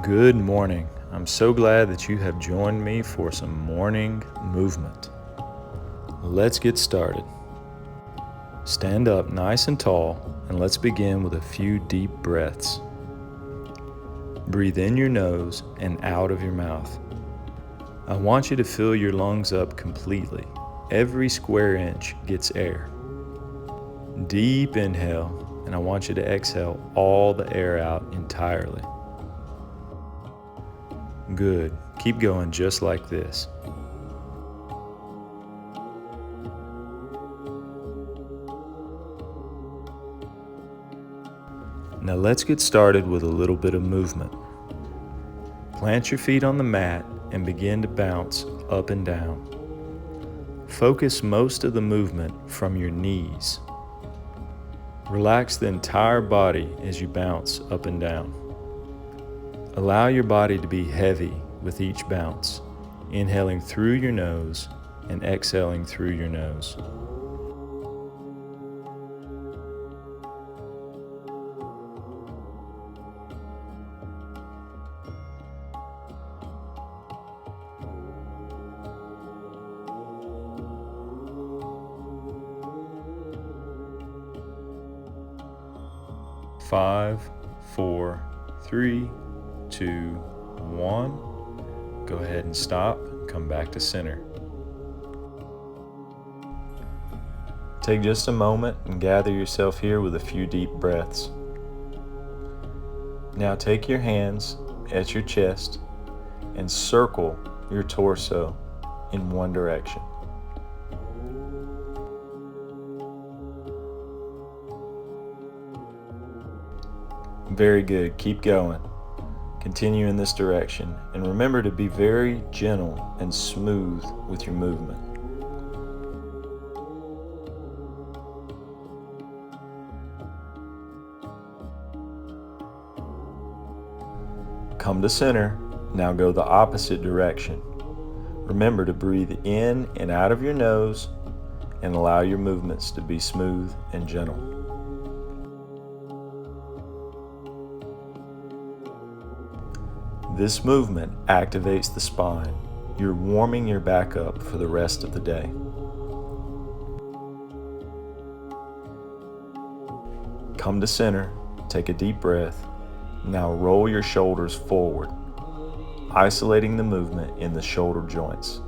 Good morning. I'm so glad that you have joined me for some morning movement. Let's get started. Stand up nice and tall, and let's begin with a few deep breaths. Breathe in your nose and out of your mouth. I want you to fill your lungs up completely. Every square inch gets air. Deep inhale, and I want you to exhale all the air out entirely. Good. Keep going just like this. Now let's get started with a little bit of movement. Plant your feet on the mat and begin to bounce up and down. Focus most of the movement from your knees. Relax the entire body as you bounce up and down. Allow your body to be heavy with each bounce, inhaling through your nose and exhaling through your nose. Five, four, three, 2, 1. Go ahead and stop. Come back to center. Take just a moment and gather yourself here with a few deep breaths. Now take your hands at your chest and circle your torso in one direction. Very good. Keep going. Continue in this direction, and remember to be very gentle and smooth with your movement. Come to center. Now go the opposite direction. Remember to breathe in and out of your nose and allow your movements to be smooth and gentle. This movement activates the spine. You're warming your back up for the rest of the day. Come to center, take a deep breath. Now roll your shoulders forward, isolating the movement in the shoulder joints.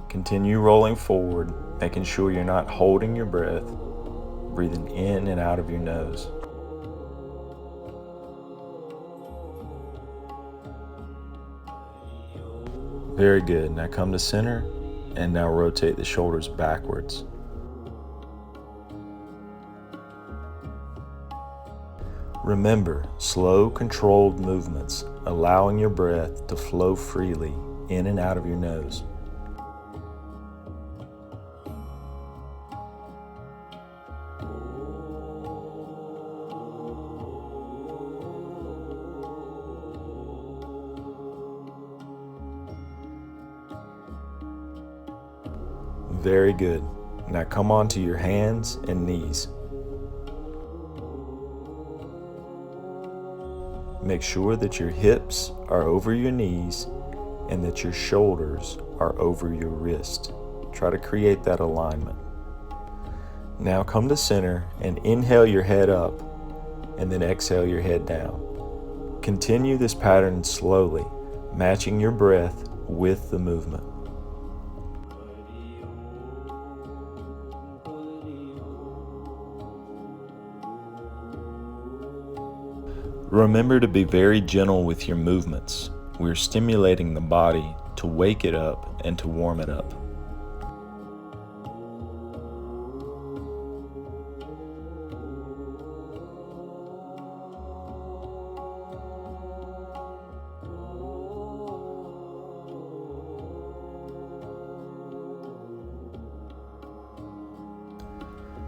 Continue rolling forward, making sure you're not holding your breath. Breathing in and out of your nose. Very good. Now come to center and now rotate the shoulders backwards. Remember, slow, controlled movements, allowing your breath to flow freely in and out of your nose. Very good. Now come onto your hands and knees. Make sure that your hips are over your knees and that your shoulders are over your wrist. Try to create that alignment. Now come to center and inhale your head up and then exhale your head down. Continue this pattern slowly, matching your breath with the movement. Remember to be very gentle with your movements. We're stimulating the body to wake it up and to warm it up.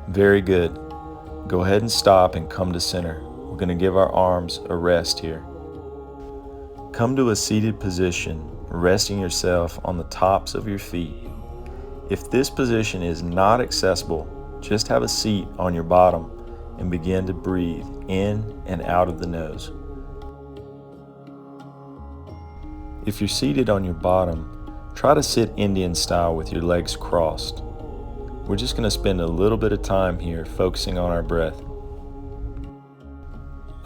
Very good. Go ahead and stop and come to center. We're going to give our arms a rest here. Come to a seated position, resting yourself on the tops of your feet. If this position is not accessible, Just have a seat on your bottom and begin to breathe in and out of the nose. If you're seated on your bottom, try to sit Indian style with your legs crossed. We're just going to spend a little bit of time here focusing on our breath.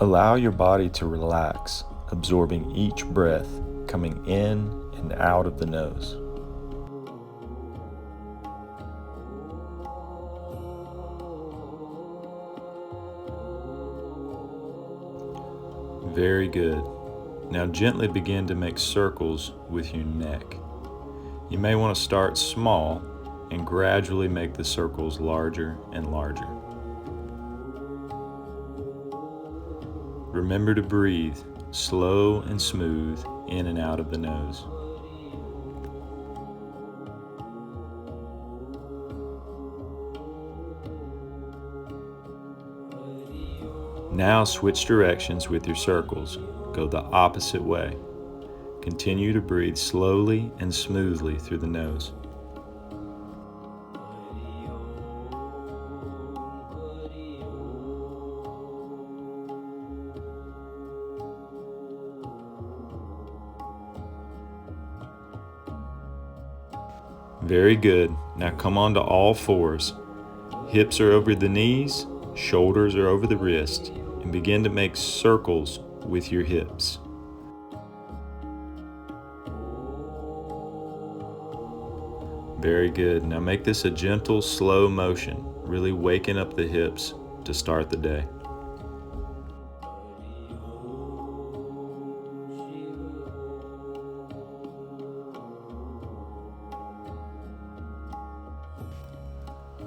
Allow your body to relax, absorbing each breath coming in and out of the nose. Very good. Now gently begin to make circles with your neck. You may want to start small and gradually make the circles larger and larger. Remember to breathe slow and smooth in and out of the nose. Now switch directions with your circles. Go the opposite way. Continue to breathe slowly and smoothly through the nose. Very good. Now come on to all fours. Hips are over the knees, shoulders are over the wrist, and begin to make circles with your hips. Very good. Now make this a gentle, slow motion, really waking up the hips to start the day.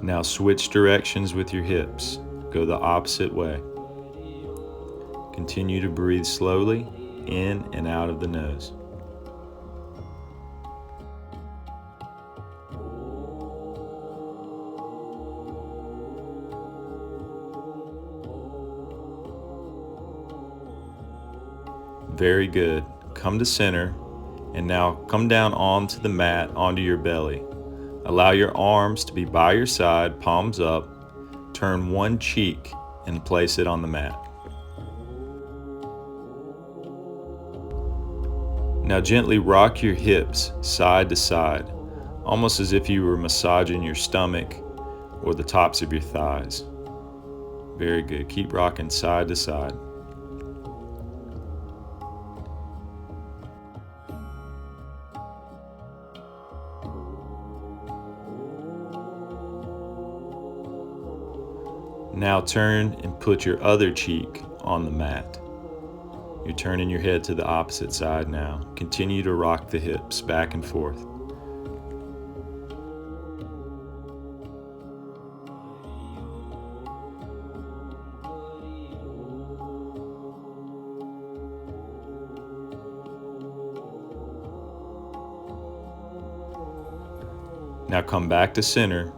Now switch directions with your hips. Go the opposite way. Continue to breathe slowly in and out of the nose. Very good. Come to center, and now come down onto the mat, onto your belly. Allow your arms to be by your side, palms up. Turn one cheek and place it on the mat. Now gently rock your hips side to side, almost as if you were massaging your stomach or the tops of your thighs. Very good. Keep rocking side to side. Now turn and put your other cheek on the mat. You're turning your head to the opposite side now. Continue to rock the hips back and forth. Now come back to center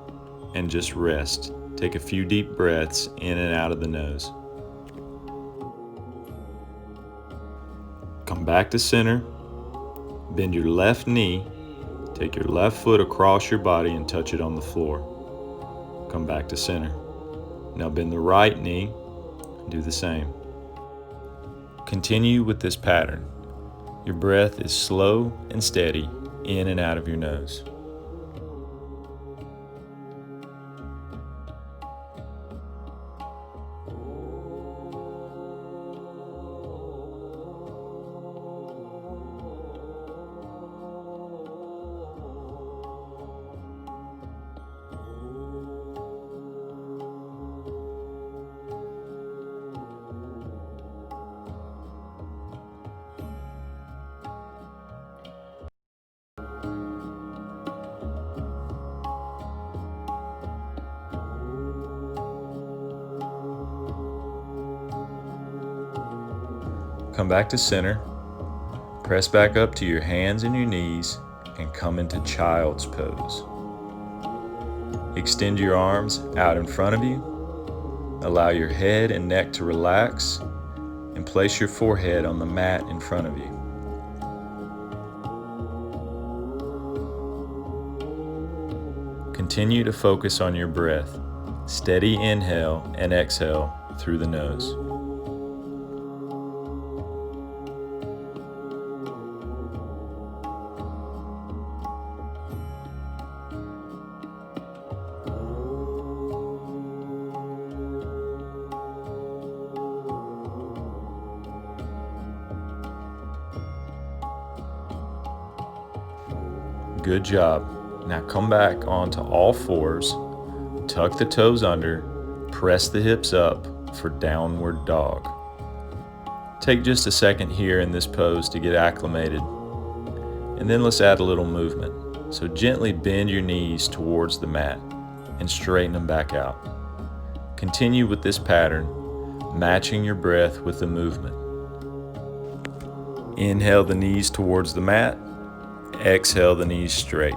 and just rest. Take a few deep breaths in and out of the nose. Come back to center. Bend your left knee. Take your left foot across your body and touch it on the floor. Come back to center. Now bend the right knee. Do the same. Continue with this pattern. Your breath is slow and steady in and out of your nose. Come back to center. Press back up to your hands and your knees and come into child's pose. Extend your arms out in front of you. Allow your head and neck to relax and place your forehead on the mat in front of you. Continue to focus on your breath. Steady inhale and exhale through the nose. Good job. Now come back onto all fours, tuck the toes under, press the hips up for downward dog. Take just a second here in this pose to get acclimated, and then let's add a little movement. So gently bend your knees towards the mat and straighten them back out. Continue with this pattern, matching your breath with the movement. Inhale the knees towards the mat. Exhale the knees straight.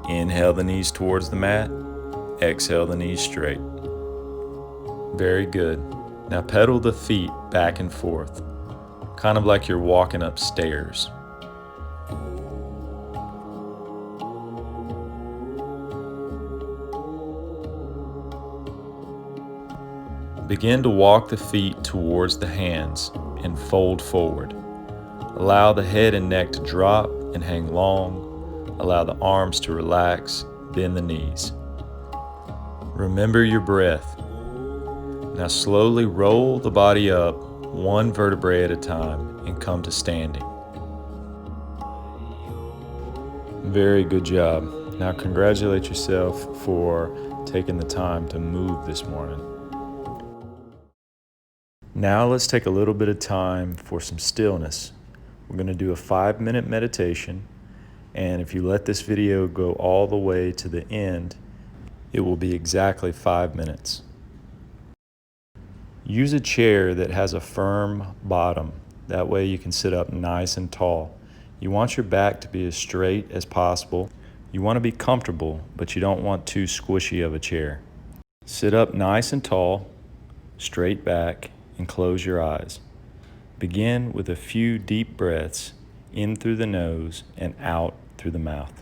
Inhale the knees towards the mat. Exhale the knees straight. Very good. Now pedal the feet back and forth, kind of like you're walking upstairs. Begin to walk the feet towards the hands and fold forward. Allow the head and neck to drop and hang long. Allow the arms to relax, bend the knees. Remember your breath. Now slowly roll the body up one vertebrae at a time and come to standing. Very good job. Now congratulate yourself for taking the time to move this morning. Now let's take a little bit of time for some stillness. We're going to do a 5-minute meditation, and if you let this video go all the way to the end, it will be exactly 5 minutes. Use a chair that has a firm bottom. That way you can sit up nice and tall. You want your back to be as straight as possible. You want to be comfortable, but you don't want too squishy of a chair. Sit up nice and tall, straight back, and close your eyes. Begin with a few deep breaths in through the nose and out through the mouth.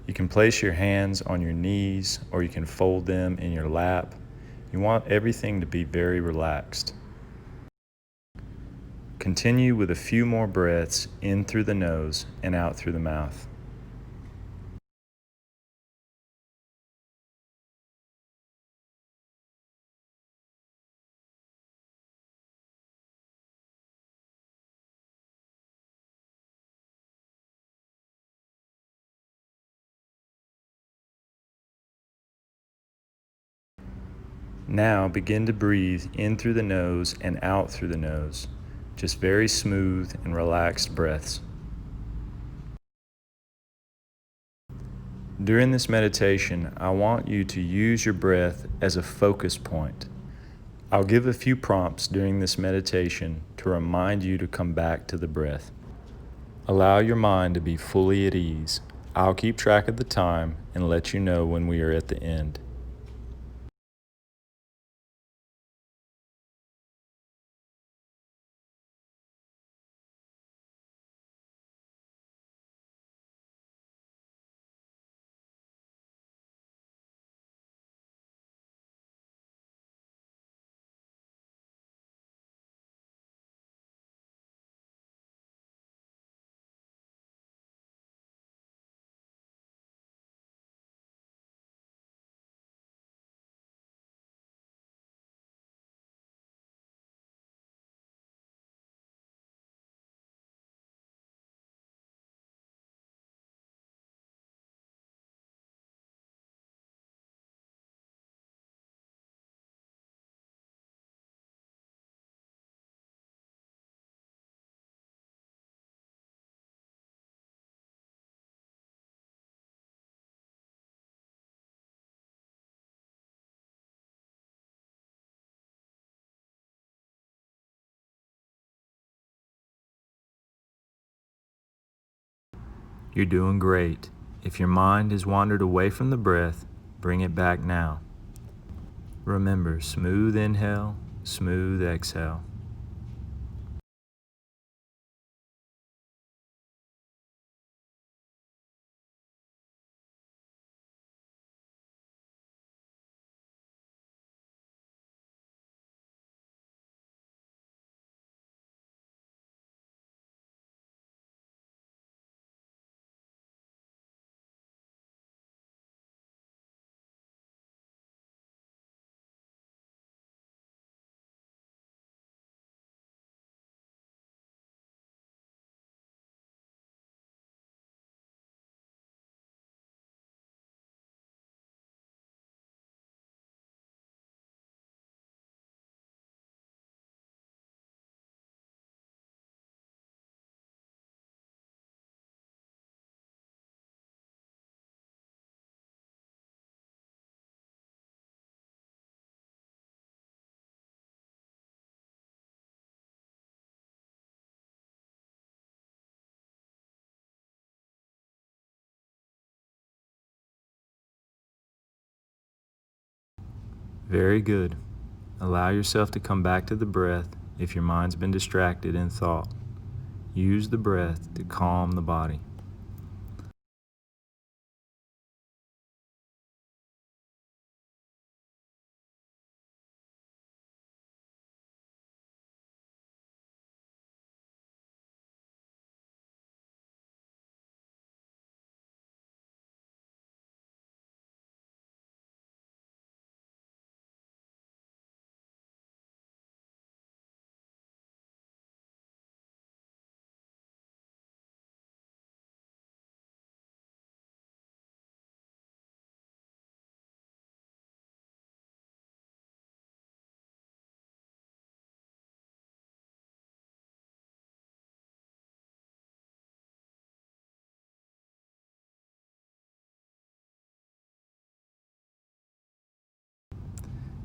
You can place your hands on your knees or you can fold them in your lap. You want everything to be very relaxed. Continue with a few more breaths in through the nose and out through the mouth. Now begin to breathe in through the nose and out through the nose. Just very smooth and relaxed breaths. During this meditation, I want you to use your breath as a focus point. I'll give a few prompts during this meditation to remind you to come back to the breath. Allow your mind to be fully at ease. I'll keep track of the time and let you know when we are at the end. You're doing great. If your mind has wandered away from the breath, bring it back now. Remember, smooth inhale, smooth exhale. Very good. Allow yourself to come back to the breath if your mind's been distracted in thought. Use the breath to calm the body.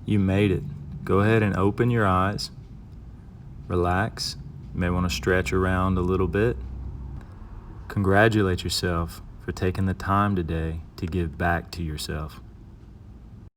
You made it. Go ahead and open your eyes. Relax. You may want to stretch around a little bit. Congratulate yourself for taking the time today to give back to yourself.